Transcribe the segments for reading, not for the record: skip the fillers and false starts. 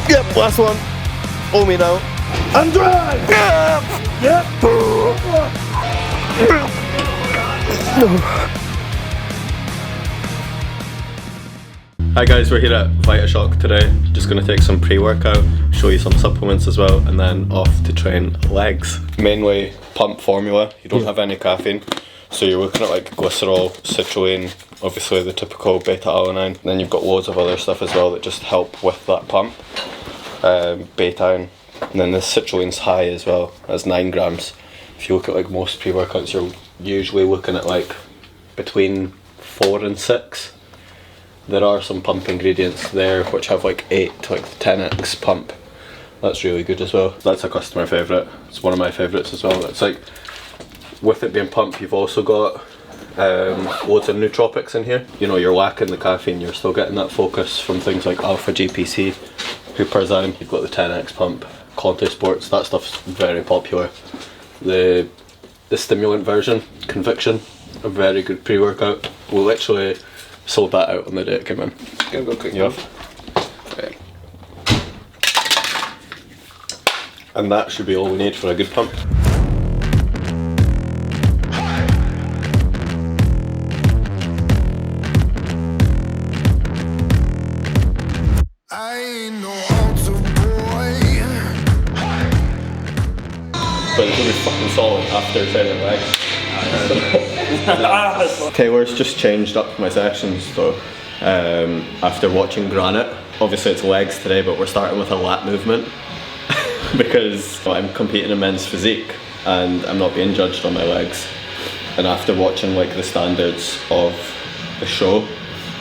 Yep, last one. Hold me now. And drive! Yep! Hi guys, we're here at VitaShock today. Just going to take some pre-workout, show you some supplements as well, and then off to train legs. Mainly pump formula. You don't have any caffeine, so you're looking at like glycerol, citrulline, obviously the typical beta-alanine. Then you've got loads of other stuff as well that just help with that pump. Betaine, and then the citrulline's high as well, as 9 grams. If you look at like most pre-workouts, you're usually looking at like between 4 and 6. There are some pump ingredients there which have like 8 to like 10x pump. That's really good as well. That's a customer favourite. It's one of my favourites as well. It's like, with it being pump, you've also got loads of nootropics in here. You know, you're lacking the caffeine, you're still getting that focus from things like alpha GPC, huperzime. You've got the 10x pump, Conte Sports. That stuff's very popular. The stimulant version, Conviction, a very good pre-workout. We literally sold that out on the day it came in. Gonna go quick. You off? Okay. And that should be all we need for a good pump. But it's gonna be fucking solid after training legs. Taylor's just changed up my sessions though, after watching Granite. Obviously it's legs today, but we're starting with a lat movement because I'm competing in men's physique and I'm not being judged on my legs. And after watching like the standards of the show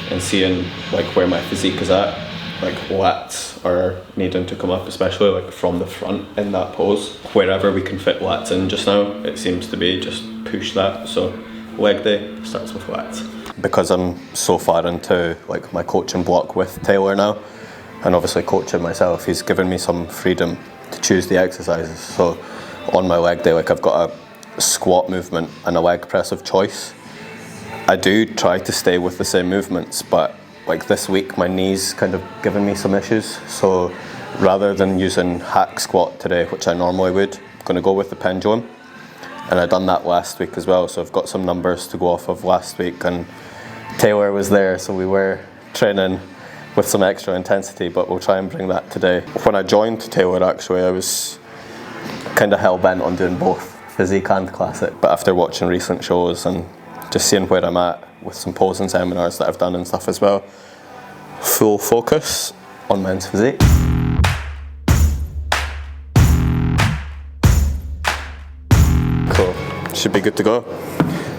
and seeing like where my physique is at, like lats are needing to come up, especially like from the front in that pose. Wherever we can fit lats in just now, it seems to be just push that. So leg day starts with lats. Because I'm so far into like my coaching block with Taylor now, and obviously coaching myself, he's given me some freedom to choose the exercises. So on my leg day, like I've got a squat movement and a leg press of choice. I do try to stay with the same movements, but like this week my knee's kind of given me some issues, so rather than using hack squat today, which I normally would, I'm going to go with the pendulum. And I've done that last week as well, so I've got some numbers to go off of last week, and Taylor was there, so we were training with some extra intensity, but we'll try and bring that today. When I joined Taylor actually, I was kind of hell-bent on doing both physique and classic, but after watching recent shows and just seeing where I'm at with some posing seminars that I've done and stuff as well, full focus on men's physique. Cool, should be good to go.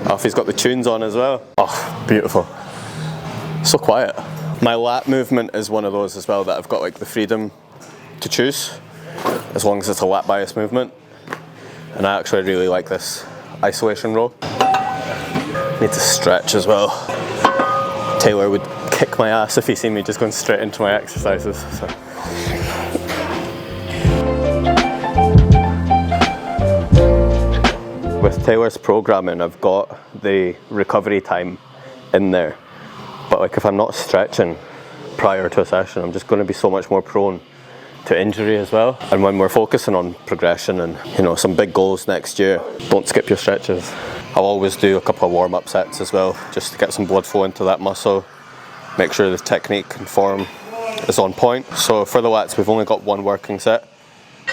Alfie's got the tunes on as well. Oh, beautiful. So quiet. My lat movement is one of those as well that I've got like the freedom to choose, as long as it's a lat bias movement. And I actually really like this isolation row. Need to stretch as well. Taylor would kick my ass if he seen me just going straight into my exercises. So. With Taylor's programming, I've got the recovery time in there, but like if I'm not stretching prior to a session, I'm just going to be so much more prone to injury as well. And when we're focusing on progression and, you know, some big goals next year, don't skip your stretches. I'll always do a couple of warm-up sets as well, just to get some blood flow into that muscle, make sure the technique and form is on point. So for the lats, we've only got one working set,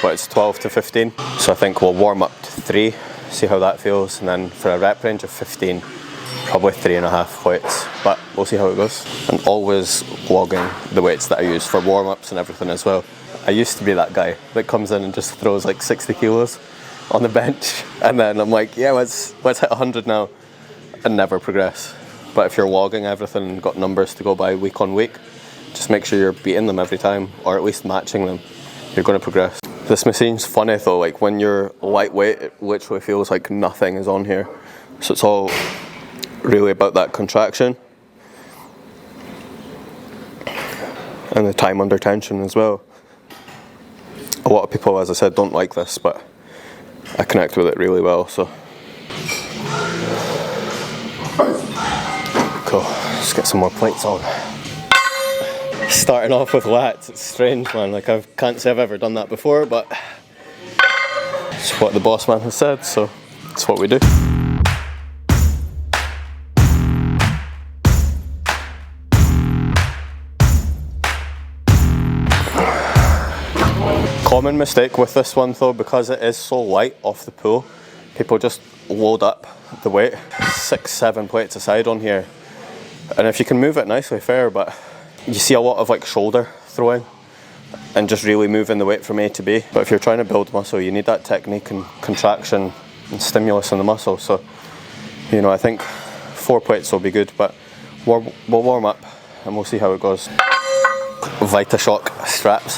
but it's 12 to 15. So I think we'll warm up to 3, see how that feels, and then for a rep range of 15, probably 3.5 weights, but we'll see how it goes. And always logging the weights that I use for warm-ups and everything as well. I used to be that guy that comes in and just throws like 60 kilos on the bench, and then I'm like, yeah, let's hit 100 now, and never progress. But if you're logging everything and got numbers to go by week on week, just make sure you're beating them every time, or at least matching them. You're going to progress. This machine's funny though, like when you're lightweight, it literally feels like nothing is on here. So it's all really about that contraction and the time under tension as well. A lot of people, as I said, don't like this, but I connect with it really well, so. Cool, let's get some more plates on. Starting off with lats, it's strange, man. Like, I can't say I've ever done that before, but it's what the boss man has said, so it's what we do. Common mistake with this one though, because it is so light off the pull, people just load up the weight, 6-7 plates aside on here, and if you can move it nicely, fair, but you see a lot of like shoulder throwing and just really moving the weight from A to B. But if you're trying to build muscle, you need that technique and contraction and stimulus in the muscle. So, you know, I think 4 plates will be good, but we'll warm up and we'll see how it goes. VitaShock straps.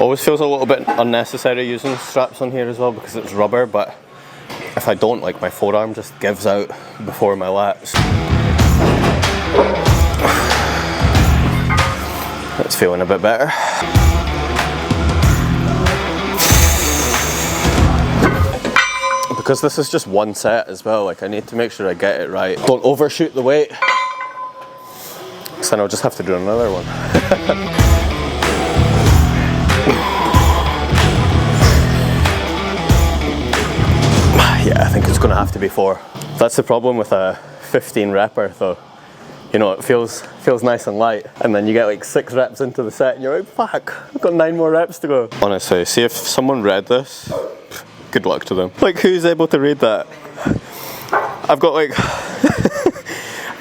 Always feels a little bit unnecessary using straps on here as well because it's rubber, but if I don't, like, my forearm just gives out before my lats. It's feeling a bit better. Because this is just one set as well, like I need to make sure I get it right. Don't overshoot the weight, so then I'll just have to do another one. Yeah, I think it's going to have to be 4. That's the problem with a 15 repper though. You know, it feels nice and light, and then you get like 6 reps into the set and you're like, fuck, I've got 9 more reps to go. Honestly, see if someone read this, good luck to them. Like, who's able to read that? I've got like,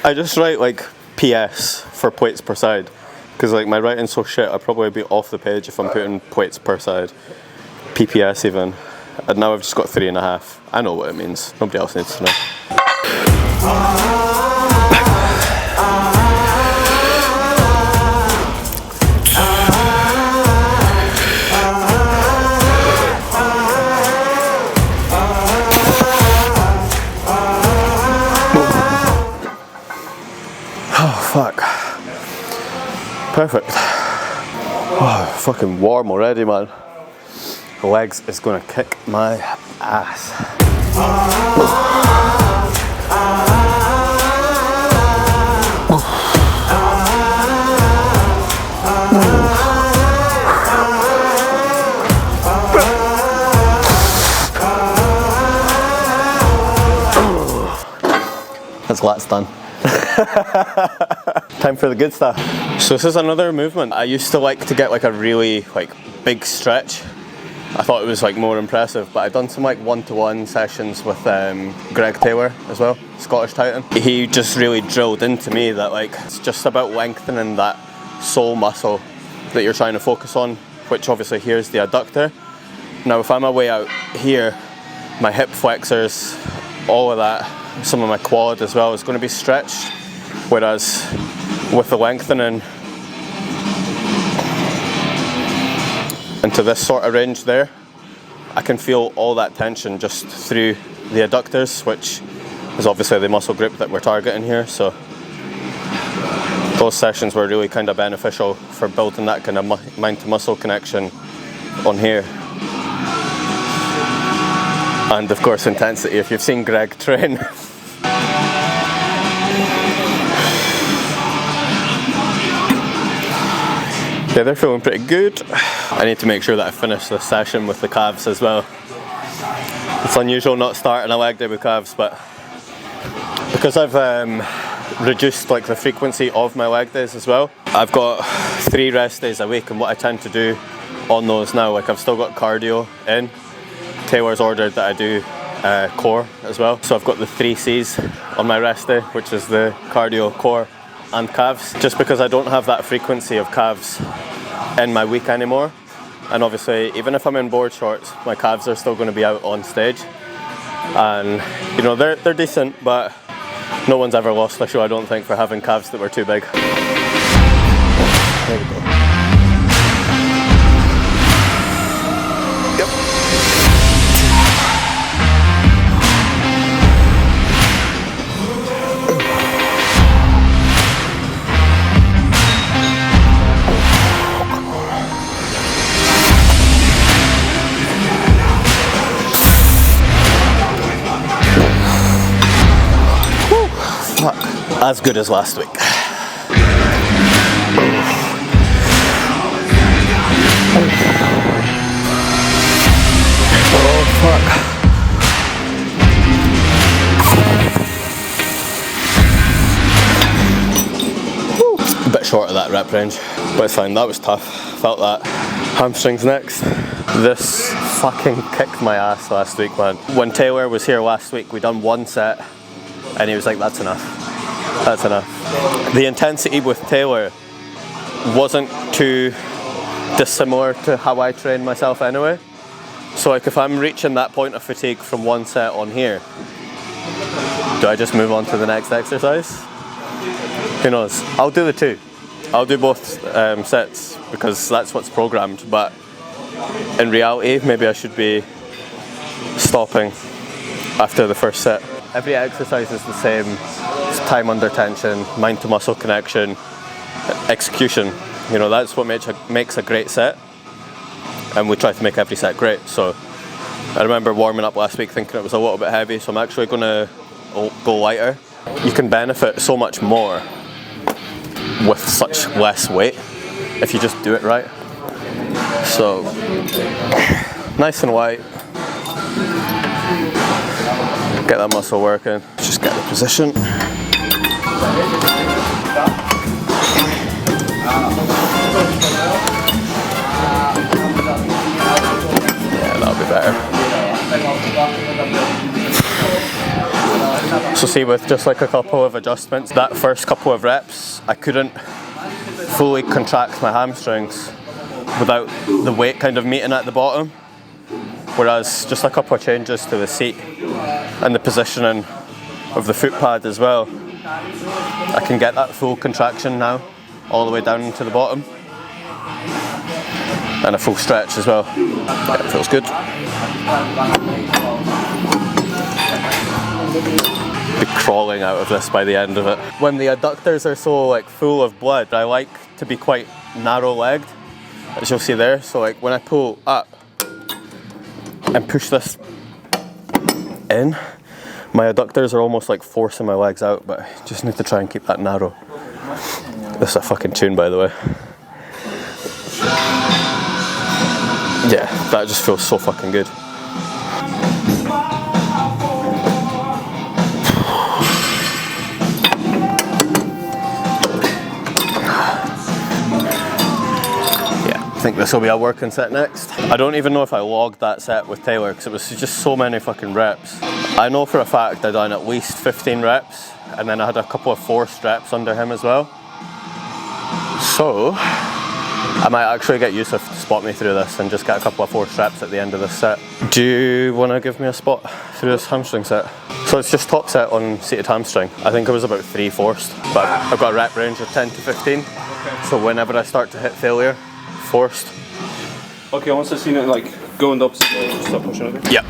I just write like PS for plates per side, because like my writing's so shit, I'd probably be off the page if I'm putting plates per side. PPS even. And now I've just got 3.5. I know what it means. Nobody else needs to know. Oh, fuck. Perfect. Oh, fucking warm already, man. The legs is gonna kick my ass. That's lats done. Time for the good stuff. So this is another movement. I used to like to get like a really like big stretch. I thought it was like more impressive, but I've done some like one-to-one sessions with Greg Taylor as well, Scottish Titan. He just really drilled into me that like it's just about lengthening that sole muscle that you're trying to focus on, which obviously here's the adductor. Now if I'm away out here, my hip flexors, all of that, some of my quad as well is going to be stretched, whereas with the lengthening into this sort of range there, I can feel all that tension just through the adductors, which is obviously the muscle group that we're targeting here. So those sessions were really kind of beneficial for building that kind of mind to muscle connection on here. And of course intensity, if you've seen Greg train. Yeah, they're feeling pretty good. I need to make sure that I finish this session with the calves as well. It's unusual not starting a leg day with calves, but because I've reduced like the frequency of my leg days as well, I've got 3 rest days a week, and what I tend to do on those now, like I've still got cardio in. Taylor's ordered that I do core as well, so I've got the 3 C's on my rest day, which is the cardio, core and calves, just because I don't have that frequency of calves in my week anymore. And obviously even if I'm in board shorts, my calves are still going to be out on stage, and you know they're decent, but no one's ever lost a show, I don't think, for having calves that were too big. There we go. as good as last week. Oh fuck. A bit short of that rep range, but it's fine. That was tough. Felt that. Hamstrings next. This fucking kicked my ass last week, man. When Taylor was here last week, we done one set and he was like, that's enough. That's enough. The intensity with Taylor wasn't too dissimilar to how I train myself anyway. So like if I'm reaching that point of fatigue from one set on here, do I just move on to the next exercise? Who knows? I'll do the two. I'll do both sets because that's what's programmed, but in reality maybe I should be stopping after the first set. Every exercise is the same. It's time under tension, mind to muscle connection, execution. You know, that's what makes a great set, and we try to make every set great. So I remember warming up last week thinking it was a little bit heavy, so I'm actually going to go lighter. You can benefit so much more with such less weight if you just do it right. So nice and light, get that muscle working, just get the position. Yeah, that'll be better. So see, with just like a couple of adjustments, that first couple of reps, I couldn't fully contract my hamstrings without the weight kind of meeting at the bottom. Whereas just a couple of changes to the seat and the positioning of the foot pad as well, I can get that full contraction now, all the way down to the bottom. And a full stretch as well. Yeah, it feels good. Be crawling out of this by the end of it. When the adductors are so like full of blood, I like to be quite narrow-legged, as you'll see there. So like when I pull up and push this in, my adductors are almost like forcing my legs out, but I just need to try and keep that narrow. This is a fucking tune, by the way. Yeah, that just feels so fucking good. I think this will be a working set next. I don't even know if I logged that set with Taylor because it was just so many fucking reps. I know for a fact I done at least 15 reps and then I had a couple of forced reps under him as well. So I might actually get Yusuf to spot me through this and just get a couple of forced reps at the end of this set. Do you want to give me a spot through this hamstring set? So it's just top set on seated hamstring. I think it was about 3 forced, but I've got a rep range of 10 to 15. Okay. So whenever I start to hit failure, forced. Okay, once I've seen it like going up, just stop pushing it. Yeah.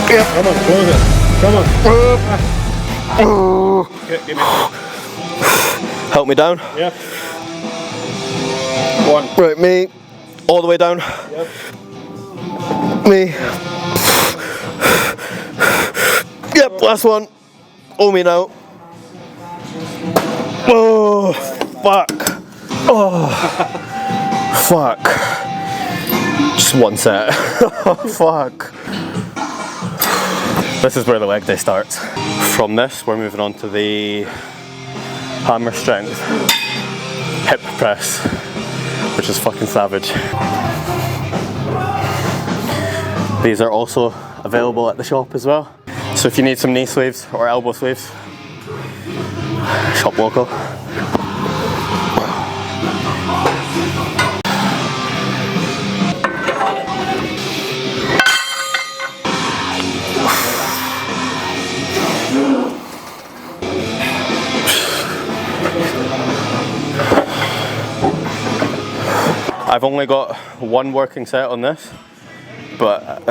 Yep. Come on, close it. Come on. Okay, give me. Help me down. Yeah. 1. Right, me. All the way down. Yep. Me. Yep, last one. Oh, me now. Oh, fuck. Oh, fuck. Just one set. Oh, fuck. This is where the leg day starts. From this, we're moving on to the hammer strength hip press, which is fucking savage. These are also available at the shop as well. So if you need some knee sleeves or elbow sleeves, shop local. I've only got one working set on this, but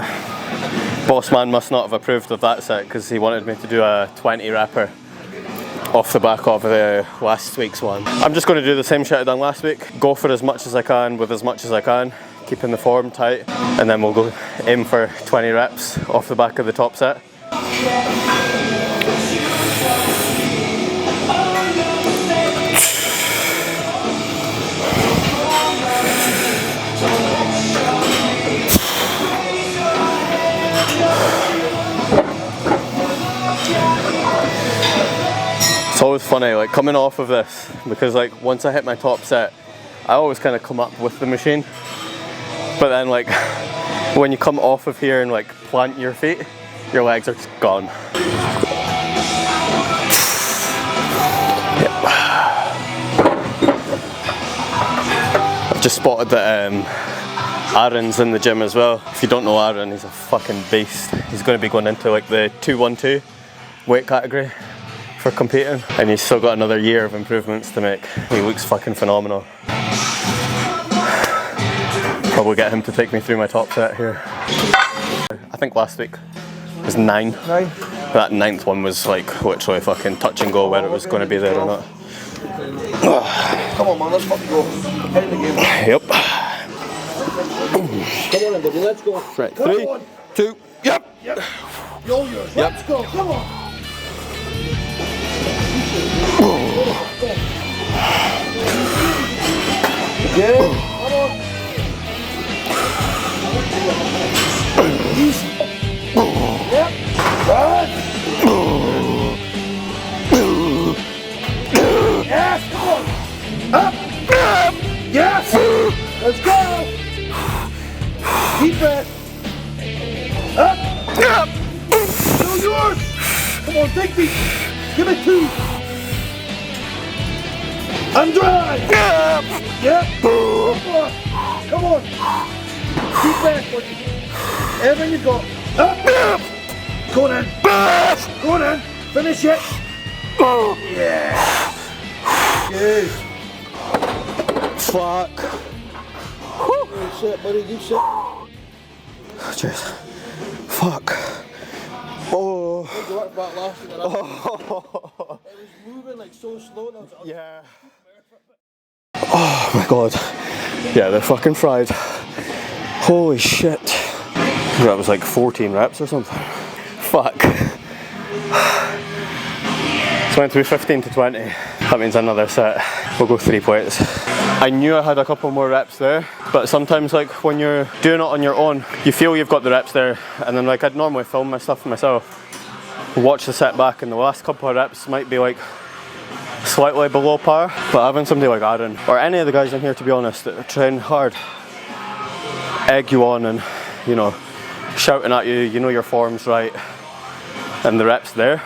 Boss man must not have approved of that set because he wanted me to do a 20 repper off the back of the last week's one. I'm just going to do the same shit I done last week. Go for as much as I can with as much as I can, keeping the form tight, and then we'll go aim for 20 reps off the back of the top set. It's always funny, like coming off of this, because like once I hit my top set, I always kind of come up with the machine. But then like when you come off of here and like plant your feet, your legs are just gone. Yep. I've just spotted that Aaron's in the gym as well. If you don't know Aaron, he's a fucking beast. He's going to be going into like the 212 weight category for competing, and he's still got another year of improvements to make. He looks fucking phenomenal. Probably get him to take me through my top set here. I think last week was 9. That 9th one was like literally fucking touch and go whether it was going to be there or not. Come on, man, let's fucking go. Head in the game. Yep. Come on, everybody, let's go. Right, 3, 2, yep. Yep. You're yours. Yep. Let's go. Come on. Get it. Come on. Easy. Yep. Good. Yes, come on. Up. Yes. Let's go. Deep breath. Up. Still yours. Come on, take these. Give it 2. And drive. Yep. Come on. Deep breath, buddy. Everything you got. Up. Go on in. Go on in. Finish it. Yeah. Good. Fuck. Good shit, buddy. Good shit. Cheers. Fuck. Oh. Good work back last week. It was moving like so slow. And I was like, Yeah. Oh my god. Yeah, they're fucking fried. Holy shit. That was like 14 reps or something. Fuck. It's meant to be 15 to 20. That means another set. We'll go 3 plates. I knew I had a couple more reps there, but sometimes like when you're doing it on your own, you feel you've got the reps there, and then like I'd normally film my stuff myself, watch the set back, and the last couple of reps might be like slightly below par. But having somebody like Aaron, or any of the guys in here to be honest, that train hard, egg you on and, you know, shouting at you, you know your form's right, and the reps there,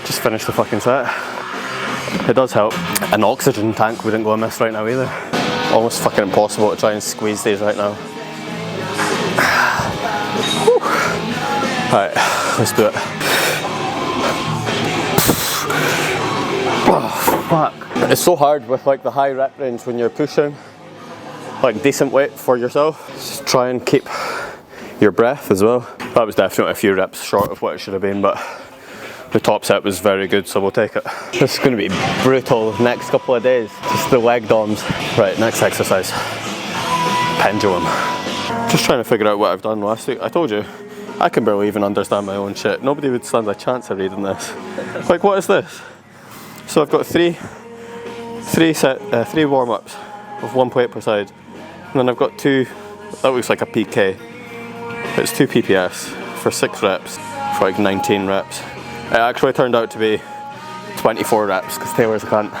just finish the fucking set. It does help. An oxygen tank wouldn't go amiss right now either. Almost fucking impossible to try and squeeze these right now. Alright, let's do it. Oh, fuck. It's so hard with like the high rep range when you're pushing like decent weight for yourself. Just try and keep your breath as well. That was definitely a few reps short of what it should have been, but the top set was very good, so we'll take it. This is going to be brutal next couple of days. Just the leg DOMs. Right, next exercise. Pendulum. Just trying to figure out what I've done last week. I told you, I can barely even understand my own shit. Nobody would stand a chance of reading this. Like, what is this? So I've got three warm-ups of 1 plate per side. And then I've got 2, that looks like a PK. It's 2 PPS for 6 reps, for like 19 reps. It actually turned out to be 24 reps because Taylor's a cunt.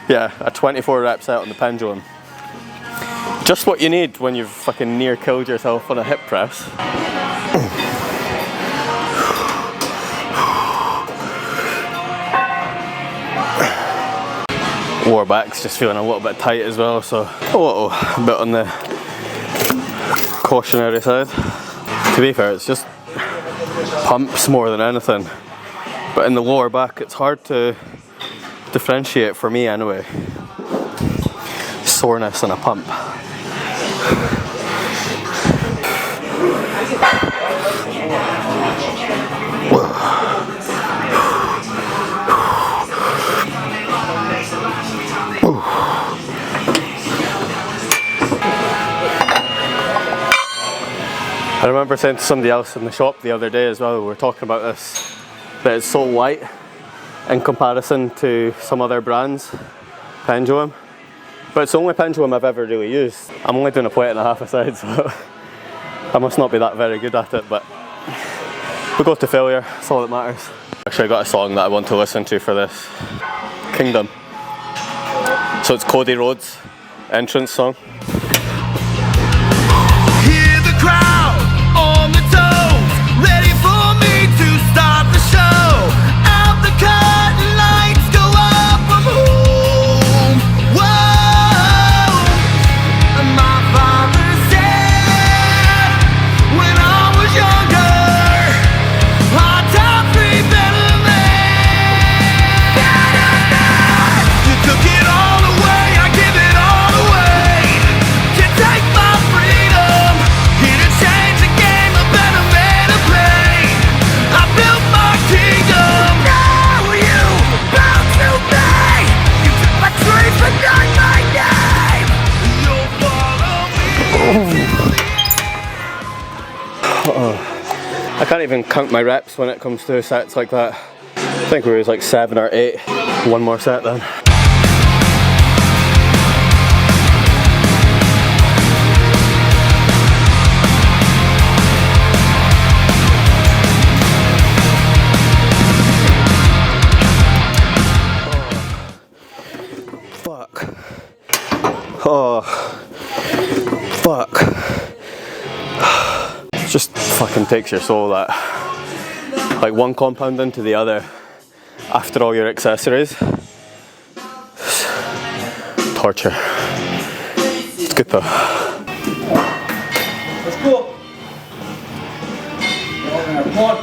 Yeah, a 24 rep set on the pendulum. Just what you need when you've fucking near killed yourself on a hip press. Lower back's just feeling a little bit tight as well, so a little bit on the cautionary side. To be fair, it's just pumps more than anything, but in the lower back it's hard to differentiate, for me anyway, soreness and a pump. remember saying to somebody else in the shop the other day as well, we were talking about this, that it's so light in comparison to some other brands' pendulum. But it's the only pendulum I've ever really used. I'm only doing a plate and a half a side, so I must not be that very good at it, but we go to failure, that's all that matters. Actually I got a song that I want to listen to for this. Kingdom. So it's Cody Rhodes' entrance song. Hear the crowd on the toes, ready for me to start the show. Out the curtain lights go up, I'm home. Whoa, and my father said when I was younger, hard times be better than. You took it all away, I give it all away. Can't take my freedom, here to change the game, a better man to play. I built my kingdom. Now you bow to me. You took my dreams but not my name. You'll follow me. I can't even count my reps when it comes to sets like that. I think we were like 7 or 8. One more set then. Fuck. Oh. Fuck. It just fucking takes your soul, that. Like one compound into the other after all your accessories. Torture. It's good though. Let's go. Come on.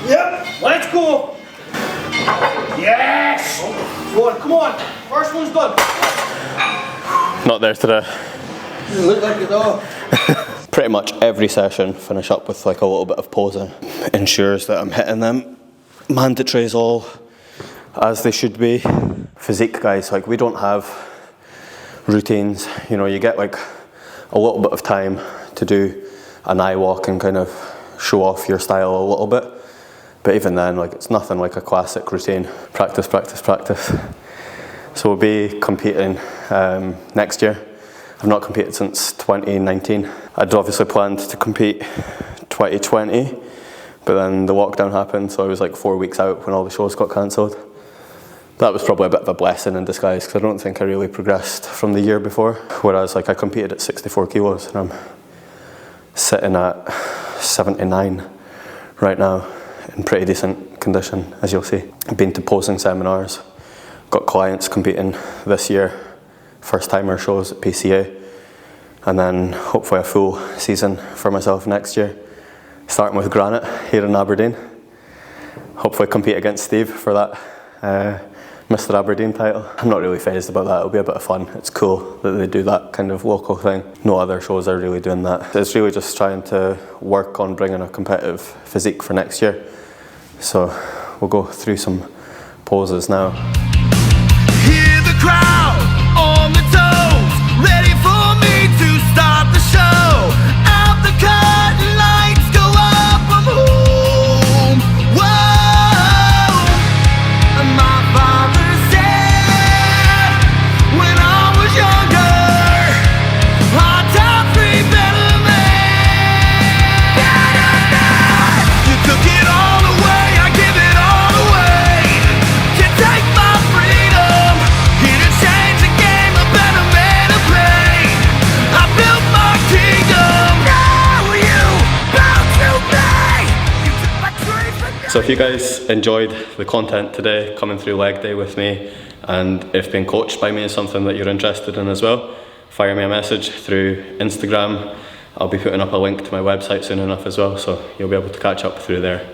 Yep, let's go. Yes. Go on, come on. First one's done. Not there today. You look like it all. Pretty much every session finish up with like a little bit of posing. Ensures that I'm hitting them mandatories all as they should be. Physique guys, like we don't have routines, you know, you get like a little bit of time to do an eye walk and kind of show off your style a little bit, but even then, like it's nothing like a classic routine. Practice, practice, practice. So we'll be competing next year. I've not competed since 2019. I'd obviously planned to compete 2020, but then the lockdown happened, so I was like 4 weeks out when all the shows got cancelled. That was probably a bit of a blessing in disguise, because I don't think I really progressed from the year before. Whereas like I competed at 64 kilos and I'm sitting at 79 right now in pretty decent condition, as you'll see. I've been to posing seminars, got clients competing this year, first timer shows at PCA, and then hopefully a full season for myself next year, starting with Granite here in Aberdeen. Hopefully compete against Steve for that Mr. Aberdeen title. I'm not really phased about that, it'll be a bit of fun. It's cool that they do that kind of local thing. No other shows are really doing that. It's really just trying to work on bringing a competitive physique for next year. So we'll go through some poses now. Hear the crowd on the toes, ready for me to start the show. Out the curtain lights go up, I'm home. Whoa, and my father said when I was younger, hard times be better than. You took it all away, I give it all away. Can't take my freedom, here to change the game, a better man to play. I built my kingdom. Now you bow to me. You took my dreams but not. So if you guys enjoyed the content today, coming through leg day with me, and if being coached by me is something that you're interested in as well, fire me a message through Instagram. I'll be putting up a link to my website soon enough as well, so you'll be able to catch up through there.